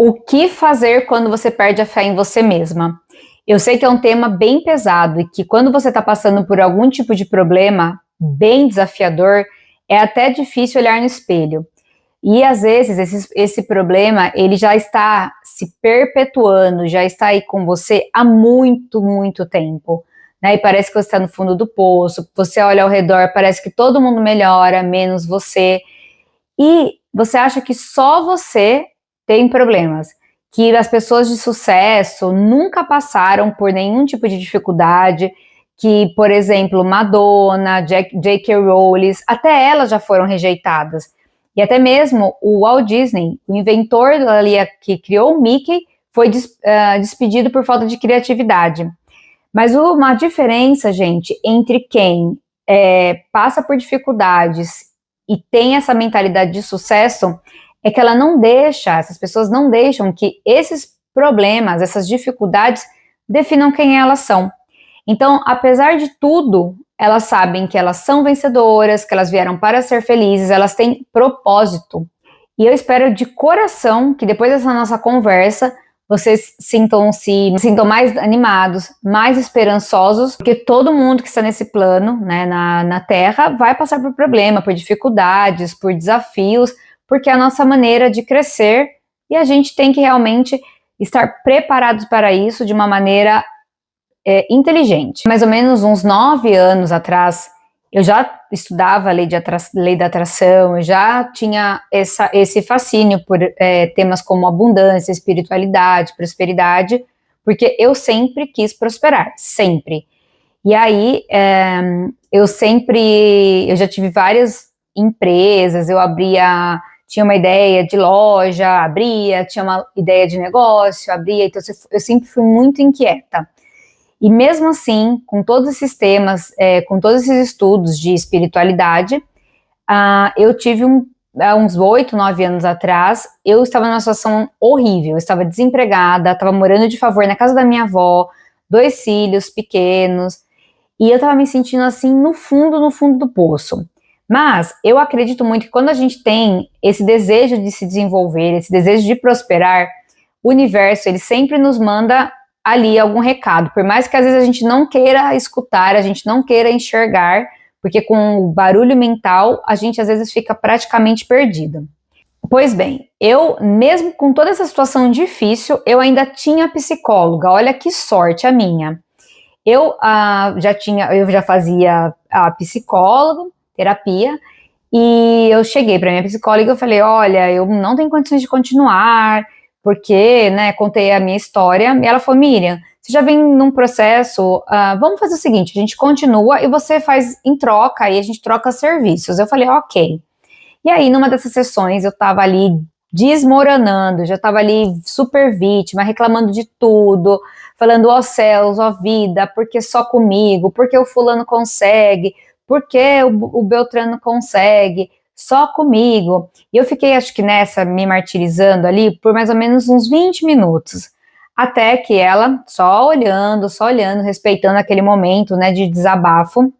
O que fazer quando você perde a fé em você mesma? Eu sei que é um tema bem pesado e que quando você está passando por algum tipo de problema bem desafiador, é até difícil olhar no espelho. E às vezes esse problema ele já está se perpetuando, já está aí com você há muito, muito tempo. Né? E parece que você está no fundo do poço, você olha ao redor, parece que todo mundo melhora, menos você. E você acha que só você tem problemas, que as pessoas de sucesso nunca passaram por nenhum tipo de dificuldade, que, por exemplo, Madonna, J.K. Rowling, até elas já foram rejeitadas. E até mesmo o Walt Disney, o inventor ali que criou o Mickey, foi despedido por falta de criatividade. Mas uma diferença, gente, entre quem passa por dificuldades e tem essa mentalidade de sucesso, é que essas pessoas não deixam que esses problemas, essas dificuldades, definam quem elas são. Então, apesar de tudo, elas sabem que elas são vencedoras, que elas vieram para ser felizes, elas têm propósito. E eu espero de coração que depois dessa nossa conversa, vocês sintam mais animados, mais esperançosos, porque todo mundo que está nesse plano, né, na Terra, vai passar por problema, por dificuldades, por desafios, porque é a nossa maneira de crescer e a gente tem que realmente estar preparados para isso de uma maneira inteligente. Mais ou menos uns 9 anos atrás, eu já estudava a lei da atração, eu já tinha esse fascínio por temas como abundância, espiritualidade, prosperidade, porque eu sempre quis prosperar, sempre. E aí, eu já tive várias empresas, tinha uma ideia de loja, tinha uma ideia de negócio, então eu sempre fui muito inquieta. E mesmo assim, com todos esses temas, com todos esses estudos de espiritualidade, eu tive uns 8, 9 anos atrás, eu estava numa situação horrível, eu estava desempregada, estava morando de favor na casa da minha avó, 2 filhos pequenos, e eu estava me sentindo assim no fundo do poço. Mas eu acredito muito que quando a gente tem esse desejo de se desenvolver, esse desejo de prosperar, o universo, ele sempre nos manda ali algum recado, por mais que às vezes a gente não queira escutar, a gente não queira enxergar, porque com o barulho mental, a gente às vezes fica praticamente perdido. Pois bem, eu, mesmo com toda essa situação difícil, eu ainda tinha psicóloga, olha que sorte a minha. Eu já fazia a psicóloga, terapia, e eu cheguei para minha psicóloga e eu falei, olha, eu não tenho condições de continuar, porque, né, contei a minha história, e ela falou, Miriam, você já vem num processo, vamos fazer o seguinte, a gente continua e você faz em troca, e a gente troca serviços. Eu falei, ok. E aí, numa dessas sessões, eu tava ali desmoronando, já tava ali super vítima, reclamando de tudo, falando, ó céus, ó vida, porque só comigo, porque o fulano consegue, porque o Beltrano consegue, só comigo. E eu fiquei, acho que nessa, me martirizando ali por mais ou menos uns 20 minutos, até que ela, só olhando, respeitando aquele momento, né, de desabafo,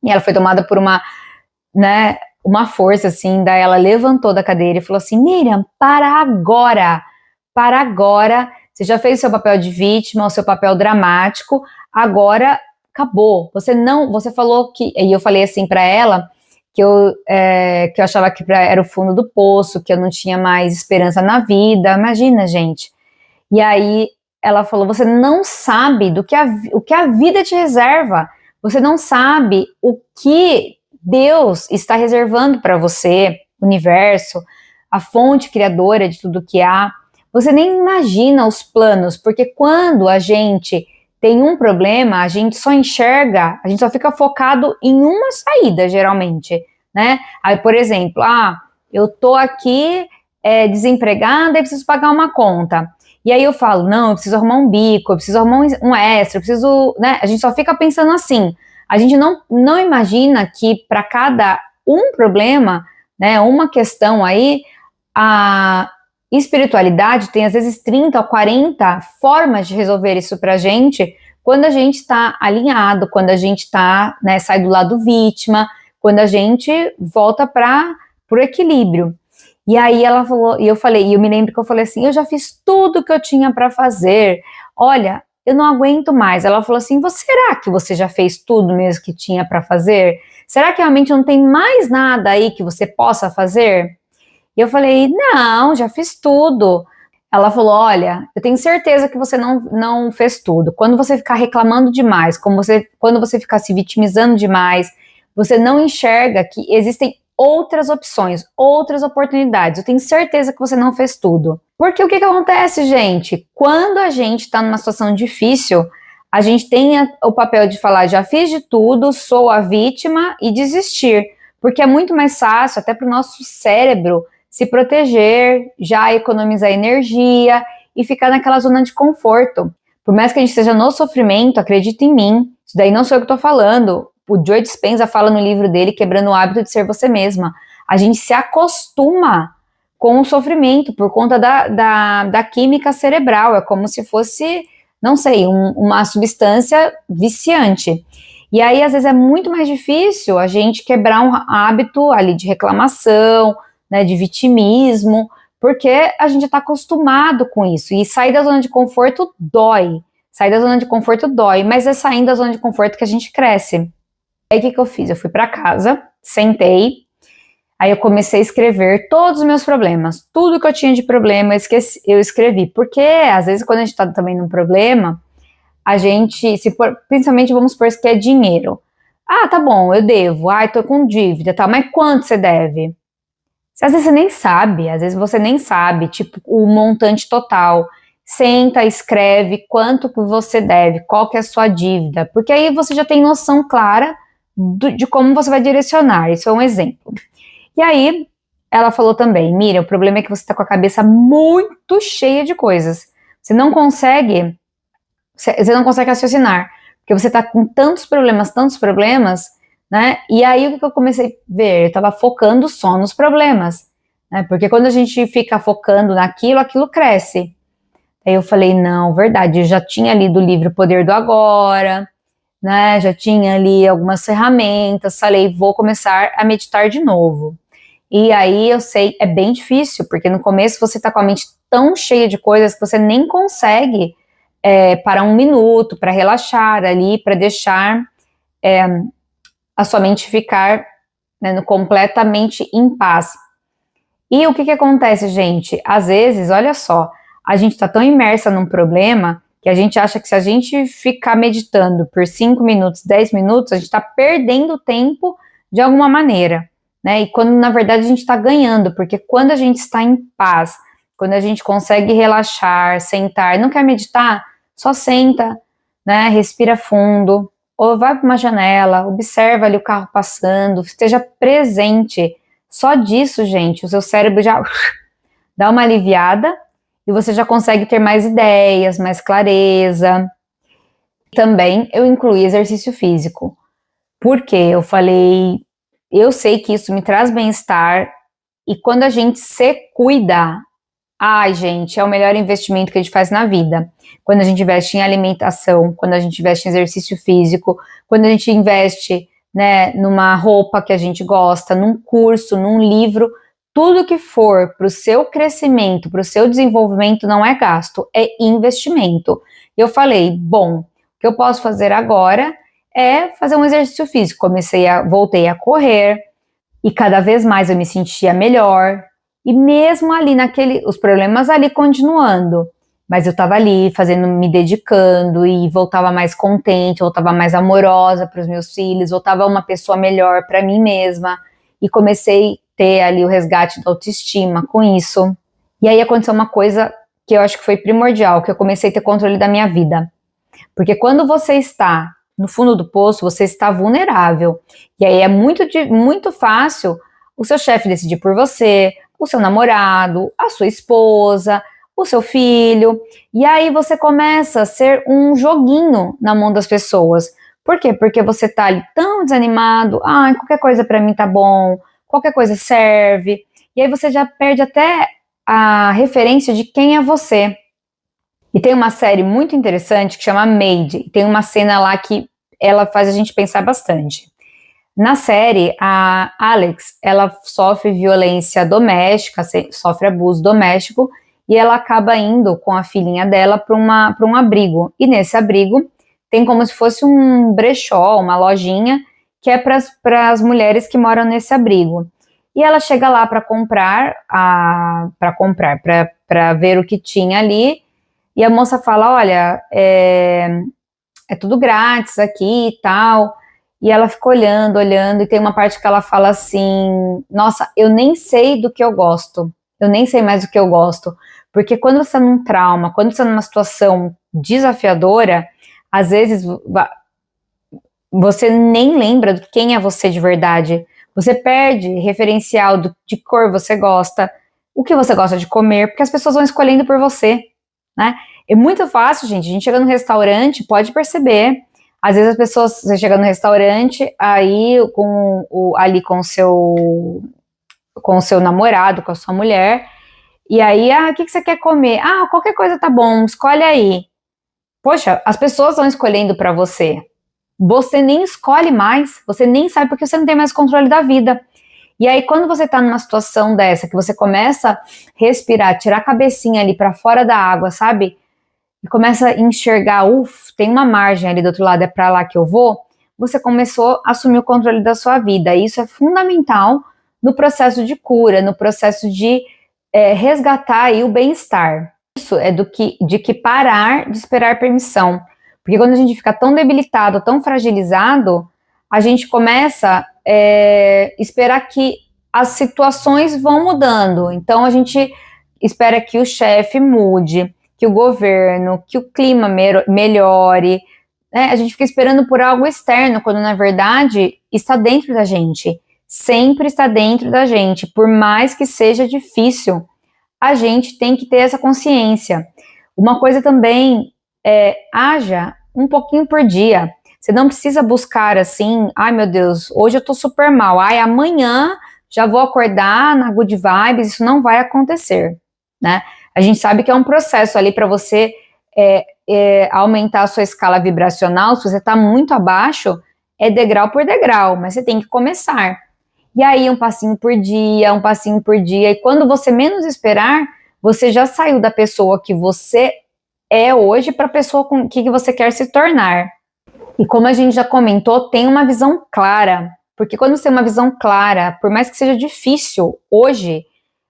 e ela foi tomada por uma força, assim, daí ela levantou da cadeira e falou assim, Miriam, para agora, você já fez o seu papel de vítima, o seu papel dramático, agora acabou, você falou que, e eu falei assim para ela, que eu achava que era o fundo do poço, que eu não tinha mais esperança na vida, imagina, gente. E aí ela falou, você não sabe o que a vida te reserva, você não sabe o que Deus está reservando para você, o universo, a fonte criadora de tudo que há. Você nem imagina os planos, porque quando a gente tem um problema, a gente só fica focado em uma saída, geralmente, né? Aí, por exemplo, eu tô aqui desempregada e preciso pagar uma conta. E aí eu falo, não, eu preciso arrumar um bico, eu preciso arrumar um extra, eu preciso, né? A gente só fica pensando assim. A gente não imagina que para cada um problema, né, uma questão aí, a espiritualidade tem às vezes 30 ou 40 formas de resolver isso pra gente, quando a gente está alinhado, quando a gente está, né, sai do lado vítima, quando a gente volta para o equilíbrio. E aí ela falou, e eu me lembro que eu falei assim, eu já fiz tudo que eu tinha para fazer, olha, eu não aguento mais. Ela falou assim, será que você já fez tudo mesmo que tinha para fazer? Será que realmente não tem mais nada aí que você possa fazer? E eu falei, não, já fiz tudo. Ela falou, olha, eu tenho certeza que você não fez tudo. Quando você ficar reclamando demais, quando você ficar se vitimizando demais, você não enxerga que existem outras opções, outras oportunidades. Eu tenho certeza que você não fez tudo. Porque o que acontece, gente? Quando a gente está numa situação difícil, a gente tem o papel de falar, já fiz de tudo, sou a vítima e desistir. Porque é muito mais fácil, até para o nosso cérebro, se proteger, já economizar energia e ficar naquela zona de conforto. Por mais que a gente esteja no sofrimento, acredita em mim, isso daí não sou eu que estou falando. O Joe Dispenza fala no livro dele, Quebrando o Hábito de Ser Você Mesma. A gente se acostuma com o sofrimento por conta da química cerebral. É como se fosse, não sei, uma substância viciante. E aí, às vezes, é muito mais difícil a gente quebrar um hábito ali de reclamação, né, de vitimismo, porque a gente está acostumado com isso. E sair da zona de conforto dói. Sair da zona de conforto dói, mas é saindo da zona de conforto que a gente cresce. Aí o que eu fiz? Eu fui para casa, sentei, aí eu comecei a escrever todos os meus problemas, tudo que eu tinha de problema eu escrevi, porque às vezes quando a gente está também num problema, a gente, principalmente vamos supor que é dinheiro. Ah, tá bom, eu devo, tô com dívida, tá, mas quanto você deve? Às vezes você nem sabe, às vezes você nem sabe, tipo, o montante total. Senta, escreve quanto que você deve, qual que é a sua dívida, porque aí você já tem noção clara de como você vai direcionar. Isso é um exemplo. E aí, ela falou também, Miriam, o problema é que você está com a cabeça muito cheia de coisas. Você não consegue raciocinar, porque você está com tantos problemas, né? E aí, o que eu comecei a ver? Eu estava focando só nos problemas, né? Porque quando a gente fica focando naquilo, aquilo cresce. Aí eu falei, não, verdade, eu já tinha lido o livro Poder do Agora, né, já tinha ali algumas ferramentas, falei, vou começar a meditar de novo. E aí eu sei, é bem difícil, porque no começo você tá com a mente tão cheia de coisas que você nem consegue parar um minuto para relaxar ali, para deixar a sua mente ficar, né, completamente em paz. E o que acontece, gente? Às vezes, olha só, a gente está tão imersa num problema que a gente acha que se a gente ficar meditando por 5 minutos, 10 minutos, a gente está perdendo tempo de alguma maneira, né? E quando na verdade a gente está ganhando, porque quando a gente está em paz, quando a gente consegue relaxar, sentar, não quer meditar, só senta, né? Respira fundo, ou vai para uma janela, observa ali o carro passando, esteja presente. Só disso, gente, o seu cérebro já dá uma aliviada e você já consegue ter mais ideias, mais clareza. Também eu incluí exercício físico, porque eu falei, eu sei que isso me traz bem-estar e quando a gente se cuida, ai, gente, é o melhor investimento que a gente faz na vida. Quando a gente investe em alimentação, quando a gente investe em exercício físico, quando a gente investe, né, numa roupa que a gente gosta, num curso, num livro, tudo que for para o seu crescimento, para o seu desenvolvimento, não é gasto, é investimento. Eu falei, bom, o que eu posso fazer agora é fazer um exercício físico. Voltei a correr e cada vez mais eu me sentia melhor. E mesmo ali os problemas ali continuando, mas eu estava ali me dedicando e voltava mais contente, voltava mais amorosa para os meus filhos, voltava uma pessoa melhor para mim mesma e comecei a ter ali o resgate da autoestima com isso. E aí aconteceu uma coisa que eu acho que foi primordial, que eu comecei a ter controle da minha vida. Porque quando você está no fundo do poço, você está vulnerável. E aí é muito fácil o seu chefe decidir por você, o seu namorado, a sua esposa, o seu filho. E aí você começa a ser um joguinho na mão das pessoas. Por quê? Porque você tá ali tão desanimado, qualquer coisa pra mim tá bom, qualquer coisa serve. E aí você já perde até a referência de quem é você. E tem uma série muito interessante que chama Made. E tem uma cena lá que ela faz a gente pensar bastante. Na série, a Alex, ela sofre violência doméstica, sofre abuso doméstico, e ela acaba indo com a filhinha dela para um abrigo. E nesse abrigo tem como se fosse um brechó, uma lojinha, que é para as mulheres que moram nesse abrigo. E ela chega lá para para ver o que tinha ali, e a moça fala, olha, é tudo grátis aqui e tal. E ela fica olhando, e tem uma parte que ela fala assim, nossa, eu nem sei do que eu gosto, eu nem sei mais do que eu gosto, porque quando você está num trauma, quando você está numa situação desafiadora, às vezes você nem lembra de quem é você de verdade, você perde referencial de cor você gosta, o que você gosta de comer, porque as pessoas vão escolhendo por você, né? É muito fácil, gente, a gente chega no restaurante, pode perceber. Às vezes as pessoas, você chega no restaurante, aí ali com o seu namorado, com a sua mulher, e aí, o que você quer comer? Qualquer coisa tá bom, escolhe aí. Poxa, as pessoas vão escolhendo para você. Você nem escolhe mais, você nem sabe porque você não tem mais controle da vida. E aí, quando você tá numa situação dessa, que você começa a respirar, tirar a cabecinha ali para fora da água, sabe? E começa a enxergar, tem uma margem ali do outro lado, é para lá que eu vou, você começou a assumir o controle da sua vida. E isso é fundamental no processo de cura, no processo de resgatar aí o bem-estar. Isso é de que parar de esperar permissão. Porque quando a gente fica tão debilitado, tão fragilizado, a gente começa a esperar que as situações vão mudando. Então a gente espera que o chefe mude, que o governo, que o clima melhore, né? A gente fica esperando por algo externo, quando na verdade está dentro da gente, sempre está dentro da gente, por mais que seja difícil, a gente tem que ter essa consciência. Uma coisa também haja um pouquinho por dia, você não precisa buscar assim, ai meu Deus, hoje eu tô super mal, amanhã já vou acordar na good vibes, isso não vai acontecer, né? A gente sabe que é um processo ali para você aumentar a sua escala vibracional. Se você está muito abaixo, é degrau por degrau, mas você tem que começar. E aí, um passinho por dia, e quando você menos esperar, você já saiu da pessoa que você é hoje para a pessoa com que você quer se tornar. E como a gente já comentou, tem uma visão clara, porque quando você tem uma visão clara, por mais que seja difícil hoje,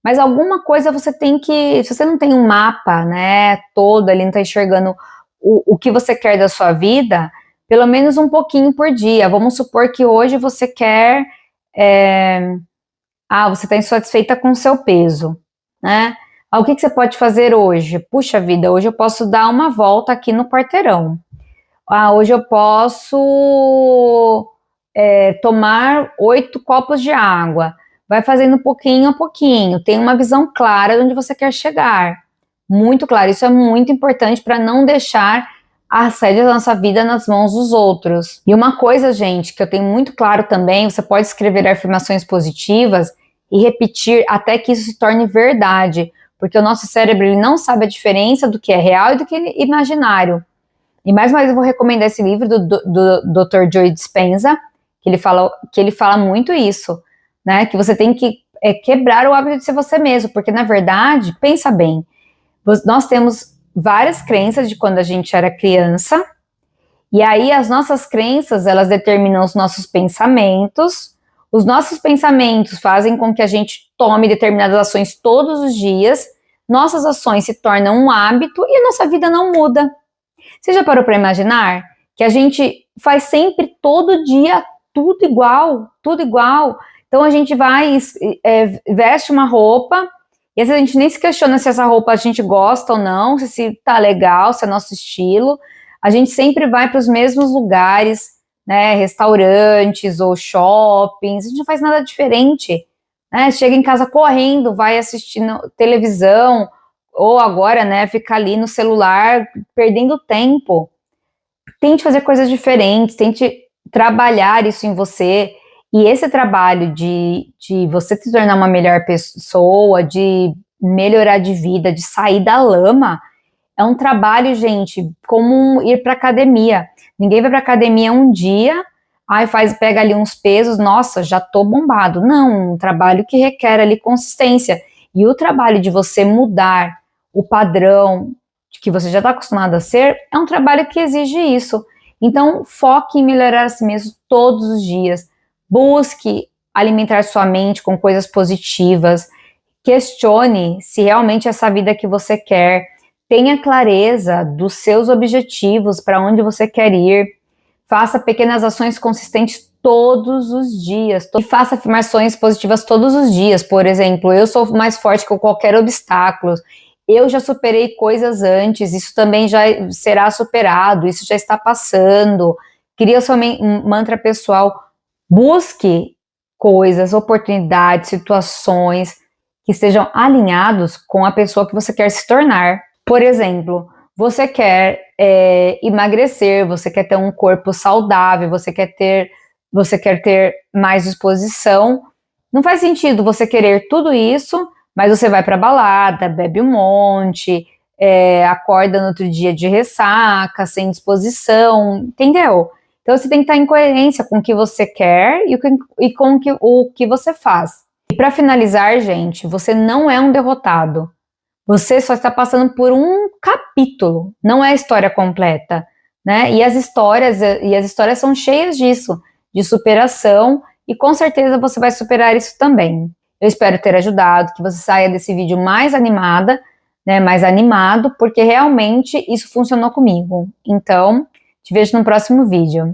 mas alguma coisa você tem que, se você não tem um mapa, né, todo ali, não está enxergando o que você quer da sua vida, pelo menos um pouquinho por dia. Vamos supor que hoje você quer, você está insatisfeita com o seu peso, né? O que você pode fazer hoje? Puxa vida, hoje eu posso dar uma volta aqui no quarteirão. Hoje eu posso tomar 8 copos de água. Vai fazendo pouquinho a pouquinho, tem uma visão clara de onde você quer chegar, muito claro, isso é muito importante para não deixar as rédeas da nossa vida nas mãos dos outros. E uma coisa, gente, que eu tenho muito claro também, você pode escrever afirmações positivas e repetir até que isso se torne verdade, porque o nosso cérebro ele não sabe a diferença do que é real e do que é imaginário. E mais uma vez eu vou recomendar esse livro do Dr. Joe Dispenza, que ele fala muito isso, né, que você tem que quebrar o hábito de ser você mesmo, porque na verdade, pensa bem, nós temos várias crenças de quando a gente era criança, e aí as nossas crenças, elas determinam os nossos pensamentos fazem com que a gente tome determinadas ações todos os dias, nossas ações se tornam um hábito e a nossa vida não muda. Você já parou para imaginar que a gente faz sempre, todo dia, tudo igual, tudo igual? Então a gente vai, veste uma roupa, e às vezes a gente nem se questiona se essa roupa a gente gosta ou não, se tá legal, se é nosso estilo. A gente sempre vai para os mesmos lugares, né, restaurantes ou shoppings, a gente não faz nada diferente, né? Chega em casa correndo, vai assistindo televisão, ou agora, né, ficar ali no celular, perdendo tempo. Tente fazer coisas diferentes, tente trabalhar isso em você. E esse trabalho de você se tornar uma melhor pessoa, de melhorar de vida, de sair da lama, é um trabalho, gente, como ir para academia. Ninguém vai para academia um dia, ai, pega ali uns pesos, nossa, já tô bombado. Não, um trabalho que requer ali consistência. E o trabalho de você mudar o padrão que você já está acostumado a ser, é um trabalho que exige isso. Então, foque em melhorar a si mesmo todos os dias. Busque alimentar sua mente com coisas positivas. Questione se realmente é essa vida que você quer. Tenha clareza dos seus objetivos, para onde você quer ir. Faça pequenas ações consistentes todos os dias. E faça afirmações positivas todos os dias. Por exemplo, eu sou mais forte que qualquer obstáculo. Eu já superei coisas antes, isso também já será superado, isso já está passando. Cria o seu mantra pessoal. Busque coisas, oportunidades, situações que estejam alinhados com a pessoa que você quer se tornar. Por exemplo, você quer emagrecer, você quer ter um corpo saudável, você quer ter mais disposição. Não faz sentido você querer tudo isso, mas você vai pra balada, bebe um monte, acorda no outro dia de ressaca, sem disposição, entendeu? Então você tem que estar em coerência com o que você quer e com o que você faz. E para finalizar, gente, você não é um derrotado. Você só está passando por um capítulo, não é a história completa, né? E as histórias são cheias disso, de superação, e com certeza você vai superar isso também. Eu espero ter ajudado, que você saia desse vídeo mais animada, né, mais animado, porque realmente isso funcionou comigo. Então, te vejo no próximo vídeo.